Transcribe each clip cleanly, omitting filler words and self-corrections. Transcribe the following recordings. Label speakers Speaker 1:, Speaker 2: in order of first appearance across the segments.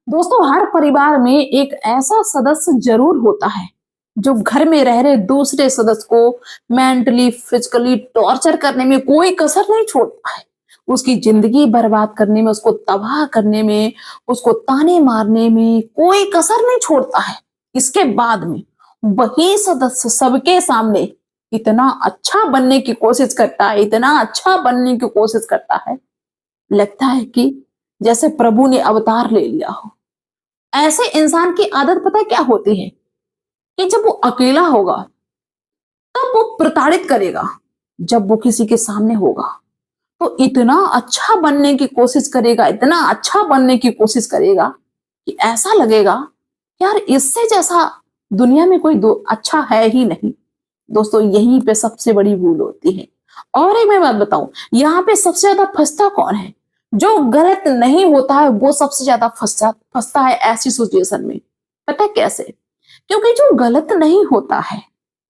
Speaker 1: दोस्तों, हर परिवार में एक ऐसा सदस्य जरूर होता है जो घर में रह रहे दूसरे सदस्य को मेंटली फिजिकली टॉर्चर करने में कोई कसर नहीं छोड़ता है। उसकी जिंदगी बर्बाद करने में, उसको तबाह करने में, उसको ताने मारने में कोई कसर नहीं छोड़ता है। इसके बाद में वही सदस्य सबके सामने इतना अच्छा बनने की कोशिश करता है, इतना अच्छा बनने की कोशिश करता है, लगता है कि जैसे प्रभु ने अवतार ले लिया हो। ऐसे इंसान की आदत पता है क्या होती है कि जब वो अकेला होगा तब वो प्रताड़ित करेगा। जब वो किसी के सामने होगा तो इतना अच्छा बनने की कोशिश करेगा, इतना अच्छा बनने की कोशिश करेगा कि ऐसा लगेगा यार इससे जैसा दुनिया में कोई दो अच्छा है ही नहीं। दोस्तों, यहीं पे सबसे बड़ी भूल होती है। और एक मैं बात बताऊं, यहाँ पे सबसे ज्यादा फंसता कौन है? जो गलत नहीं होता है वो सबसे ज्यादा फंसता फंसता है ऐसी सिचुएशन में। पता है कैसे? क्योंकि जो गलत नहीं होता है,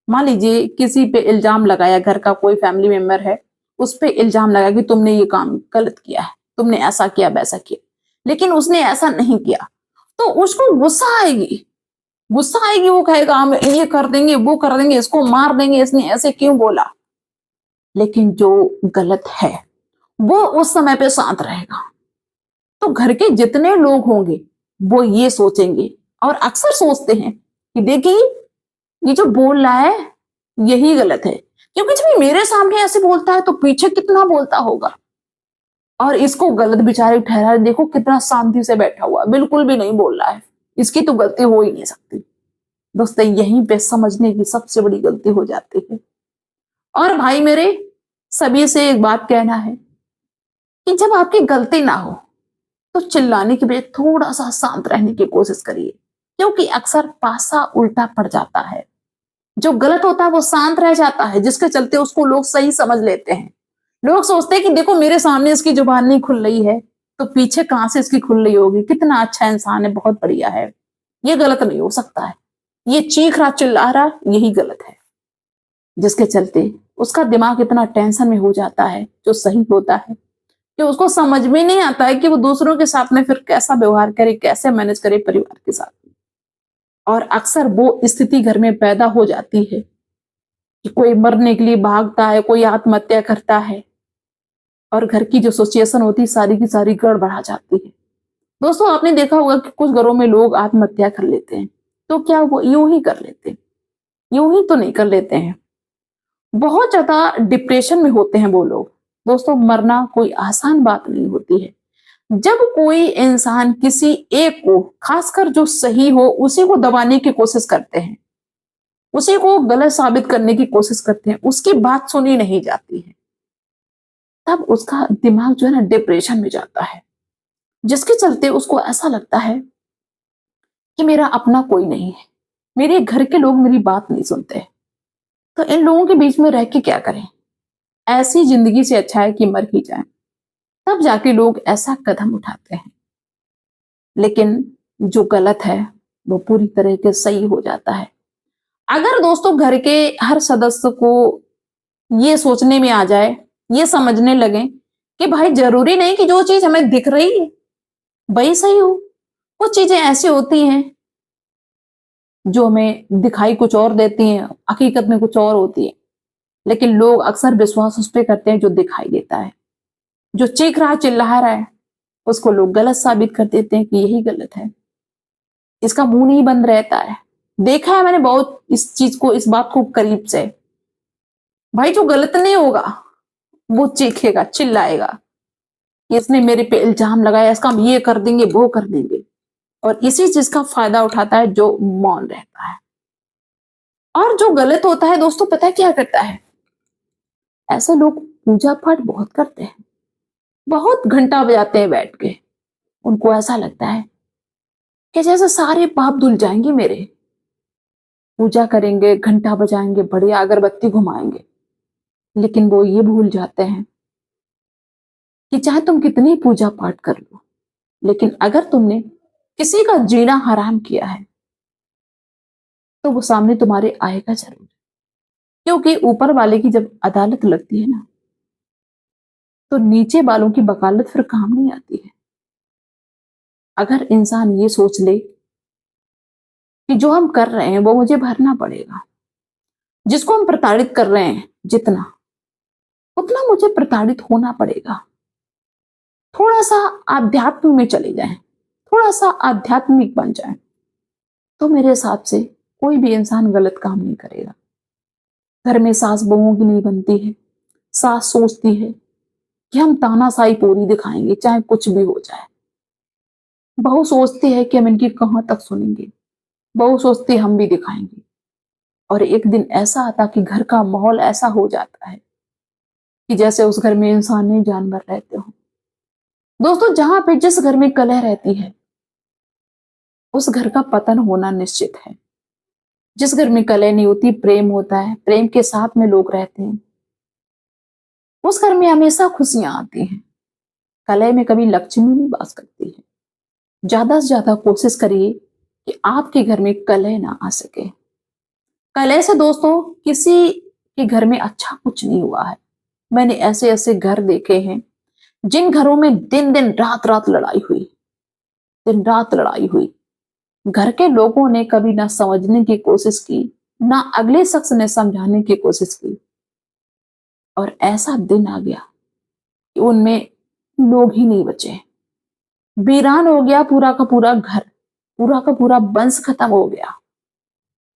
Speaker 1: मान लीजिए किसी पे इल्जाम लगाया, घर का कोई फैमिली मेंबर है, उस पे इल्जाम लगाया कि तुमने ये काम गलत किया है, तुमने ऐसा किया वैसा किया, लेकिन उसने ऐसा नहीं किया, तो उसको गुस्सा आएगी। गुस्सा आएगी, वो कहेगा हम ये कर देंगे, वो कर देंगे, इसको मार देंगे, इसने ऐसे क्यों बोला। लेकिन जो गलत है वो उस समय पे शांत रहेगा। तो घर के जितने लोग होंगे वो ये सोचेंगे और अक्सर सोचते हैं कि देखिए ये जो बोल रहा है यही गलत है, क्योंकि जब ये मेरे सामने ऐसे बोलता है तो पीछे कितना बोलता होगा। और इसको गलत बेचारे ठहरा, देखो कितना शांति से बैठा हुआ, बिल्कुल भी नहीं बोल रहा है, इसकी तो गलती हो ही नहीं सकती। दोस्तों, यहीं पे समझने की सबसे बड़ी गलती हो जाती है। और भाई मेरे, सभी से एक बात कहना है कि जब आपकी गलती ना हो तो चिल्लाने के बजाय थोड़ा सा शांत रहने की कोशिश करिए, क्योंकि अक्सर पासा उल्टा पड़ जाता है। जो गलत होता है वो शांत रह जाता है, जिसके चलते उसको लोग सही समझ लेते हैं। लोग सोचते हैं कि देखो मेरे सामने इसकी जुबान नहीं खुल रही है तो पीछे कहां से इसकी खुल रही होगी, कितना अच्छा इंसान है, बहुत बढ़िया है, ये गलत नहीं हो सकता है। ये चीख रहा चिल्ला रहा यही गलत है, जिसके चलते उसका दिमाग इतना टेंशन में हो जाता है जो सही होता है कि उसको समझ में नहीं आता है कि वो दूसरों के साथ में फिर कैसा व्यवहार करे, कैसे मैनेज करे परिवार के साथ में। और अक्सर वो स्थिति घर में पैदा हो जाती है कि कोई मरने के लिए भागता है, कोई आत्महत्या करता है, और घर की जो सिचुएशन होती है सारी की सारी गड़बड़ा जाती है। दोस्तों, आपने देखा होगा कि कुछ घरों में लोग आत्महत्या कर लेते हैं, तो क्या वो यूं ही कर लेते हैं? यूं ही तो नहीं कर लेते हैं, बहुत ज्यादा डिप्रेशन में होते हैं वो लोग। दोस्तों, मरना कोई आसान बात नहीं होती है। जब कोई इंसान किसी एक को, खासकर जो सही हो उसी को दबाने की कोशिश करते हैं, उसी को गलत साबित करने की कोशिश करते हैं, उसकी बात सुनी नहीं जाती है, तब उसका दिमाग जो है ना डिप्रेशन में जाता है, जिसके चलते उसको ऐसा लगता है कि मेरा अपना कोई नहीं है, मेरे घर के लोग मेरी बात नहीं सुनते, तो इन लोगों के बीच में रह के क्या करें, ऐसी जिंदगी से अच्छा है कि मर ही जाए। तब जाके लोग ऐसा कदम उठाते हैं। लेकिन जो गलत है वो पूरी तरह के सही हो जाता है अगर दोस्तों घर के हर सदस्य को ये सोचने में आ जाए, ये समझने लगे कि भाई जरूरी नहीं कि जो चीज हमें दिख रही है वही सही हो। कुछ चीजें ऐसी होती हैं जो हमें दिखाई कुछ और देती हैं, हकीकत में कुछ और होती है, लेकिन लोग अक्सर विश्वास उस पर करते हैं जो दिखाई देता है। जो चीख रहा चिल्ला रहा है उसको लोग गलत साबित कर देते हैं कि यही गलत है, इसका मुंह नहीं बंद रहता है। देखा है मैंने बहुत इस चीज को, इस बात को करीब से। भाई जो गलत नहीं होगा वो चीखेगा चिल्लाएगा कि इसने मेरे पे इल्जाम लगाया, इसका हम ये कर देंगे वो कर देंगे, और इसी चीज का फायदा उठाता है जो मौन रहता है। और जो गलत होता है दोस्तों, पता है क्या करता है? ऐसे लोग पूजा पाठ बहुत करते हैं, बहुत घंटा बजाते हैं बैठ के। उनको ऐसा लगता है कि जैसे सारे पाप धुल जाएंगे मेरे। पूजा करेंगे, घंटा बजाएंगे, बढ़िया अगरबत्ती घुमाएंगे, लेकिन वो ये भूल जाते हैं कि चाहे तुम कितनी पूजा पाठ कर लो, लेकिन अगर तुमने किसी का जीना हराम किया है तो वो सामने तुम्हारे आएगा जरूर। क्योंकि ऊपर वाले की जब अदालत लगती है ना, तो नीचे वालों की वकालत फिर काम नहीं आती है। अगर इंसान ये सोच ले कि जो हम कर रहे हैं वो मुझे भरना पड़ेगा, जिसको हम प्रताड़ित कर रहे हैं जितना, उतना मुझे प्रताड़ित होना पड़ेगा, थोड़ा सा आध्यात्म में चले जाएं, थोड़ा सा आध्यात्मिक बन जाएं, तो मेरे हिसाब से कोई भी इंसान गलत काम नहीं करेगा। घर में सास बहुओं की नहीं बनती है। सास सोचती है कि हम तानाशाही पूरी दिखाएंगे चाहे कुछ भी हो जाए। बहू सोचती है कि हम इनकी कहां तक सुनेंगे। बहू सोचती है हम भी दिखाएंगे। और एक दिन ऐसा आता कि घर का माहौल ऐसा हो जाता है कि जैसे उस घर में इंसान नहीं जानवर रहते हो। दोस्तों, जहां पे जिस घर में कलह रहती है उस घर का पतन होना निश्चित है। जिस घर में कलह नहीं होती, प्रेम होता है, प्रेम के साथ में लोग रहते हैं, उस घर में हमेशा खुशियां आती हैं। कलह में कभी लक्ष्मी नहीं वास करती है। ज्यादा से ज्यादा कोशिश करिए कि आपके घर में कलह ना आ सके। कलह से दोस्तों किसी के घर में अच्छा कुछ नहीं हुआ है। मैंने ऐसे ऐसे घर देखे हैं जिन घरों में दिन दिन रात रात लड़ाई हुई, दिन रात लड़ाई हुई। घर के लोगों ने कभी ना समझने की कोशिश की, ना अगले शख्स ने समझाने की कोशिश की, और ऐसा दिन आ गया कि उनमें लोग ही नहीं बचे। वीरान हो गया पूरा का पूरा घर, पूरा का पूरा वंश खत्म हो गया।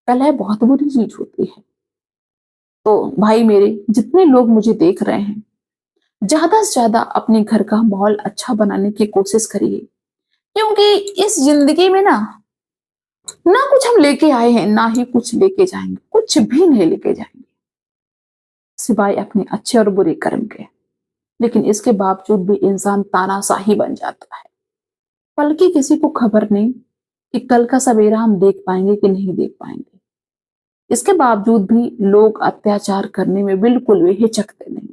Speaker 1: कलह बहुत बुरी चीज होती है। तो भाई मेरे, जितने लोग मुझे देख रहे हैं, ज्यादा से ज्यादा अपने घर का माहौल अच्छा बनाने की कोशिश करिए, क्योंकि इस जिंदगी में ना कुछ हम लेके आए हैं, ना ही कुछ लेके जाएंगे। कुछ भी नहीं लेके जाएंगे सिवाय अपने अच्छे और बुरे कर्म के। लेकिन इसके बावजूद भी इंसान तानाशाही बन जाता है। कल की किसी को खबर नहीं कि कल का सवेरा हम देख पाएंगे कि नहीं देख पाएंगे। इसके बावजूद भी लोग अत्याचार करने में बिल्कुल भी हिचकते नहीं।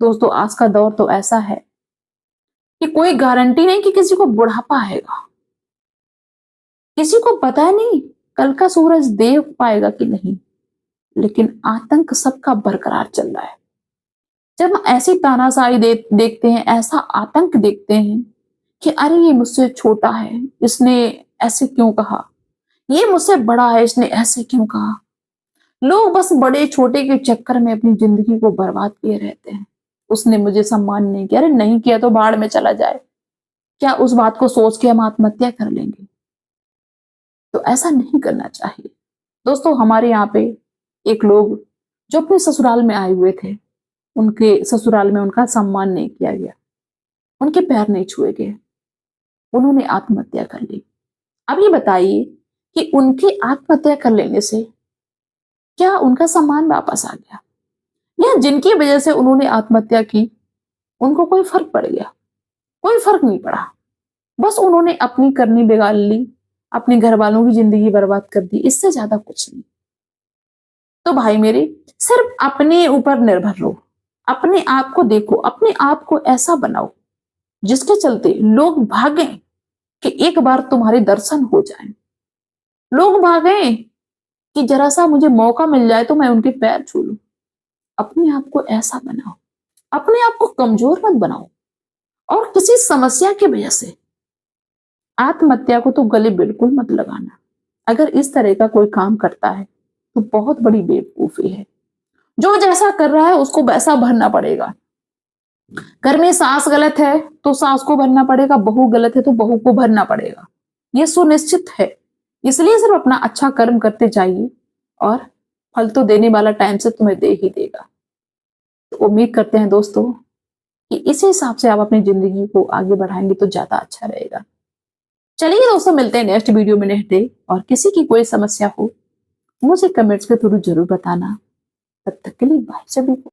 Speaker 1: दोस्तों, आज का दौर तो ऐसा है कि कोई गारंटी नहीं कि किसी को बुढ़ापा आएगा। किसी को पता नहीं कल का सूरज देख पाएगा कि नहीं। लेकिन आतंक सबका बरकरार चल रहा है। जब हम ऐसी तानाशाही देखते हैं, ऐसा आतंक देखते हैं कि अरे ये मुझसे छोटा है, इसने ऐसे क्यों कहा, ये मुझसे बड़ा है, इसने ऐसे क्यों कहा। लोग बस बड़े छोटे के चक्कर में अपनी जिंदगी को बर्बाद किए रहते हैं। उसने मुझे सम्मान नहीं किया, अरे नहीं किया तो बाढ़ में चला जाए, क्या उस बात को सोच के हम आत्महत्या कर लेंगे? तो ऐसा नहीं करना चाहिए। दोस्तों, हमारे यहाँ पे एक लोग जो अपने ससुराल में आए हुए थे, उनके ससुराल में उनका सम्मान नहीं किया गया, उनके पैर नहीं छुए गए, उन्होंने आत्महत्या कर ली। अब ये बताइए कि उनकी आत्महत्या कर लेने से क्या उनका सम्मान वापस आ गया, या जिनकी वजह से उन्होंने आत्महत्या की उनको कोई फर्क पड़ गया? कोई फर्क नहीं पड़ा। बस उन्होंने अपनी करनी बिगाड़ ली, अपने घर वालों की जिंदगी बर्बाद कर दी, इससे ज्यादा कुछ नहीं। तो भाई मेरे, सिर्फ अपने ऊपर निर्भर रहो, अपने आप को देखो, अपने आप को ऐसा बनाओ जिसके चलते लोग भागे कि एक बार तुम्हारे दर्शन हो जाएं। लोग भागे कि जरा सा मुझे मौका मिल जाए तो मैं उनके पैर छू लूं। अपने आप को ऐसा बनाओ, अपने आप को कमजोर मत बनाओ। और किसी समस्या की वजह से आत्महत्या को तो गले बिल्कुल मत लगाना। अगर इस तरह का कोई काम करता है तो बहुत बड़ी बेवकूफी है। जो जैसा कर रहा है उसको वैसा भरना पड़ेगा। घर में सास गलत है तो सास को भरना पड़ेगा, बहू गलत है तो बहू को भरना पड़ेगा। यह सुनिश्चित है। इसलिए सिर्फ अपना अच्छा कर्म करते जाइए और फल तो देने वाला टाइम से तुम्हें दे ही देगा। तो उम्मीद करते हैं दोस्तों कि इसी हिसाब से आप अपनी जिंदगी को आगे बढ़ाएंगे तो ज्यादा अच्छा रहेगा। चलिए दोस्तों, मिलते हैं नेक्स्ट वीडियो में नेक्स्ट डे। और किसी की कोई समस्या हो मुझे कमेंट्स के थ्रू जरूर बताना। तब तक के लिए बाय सभी को।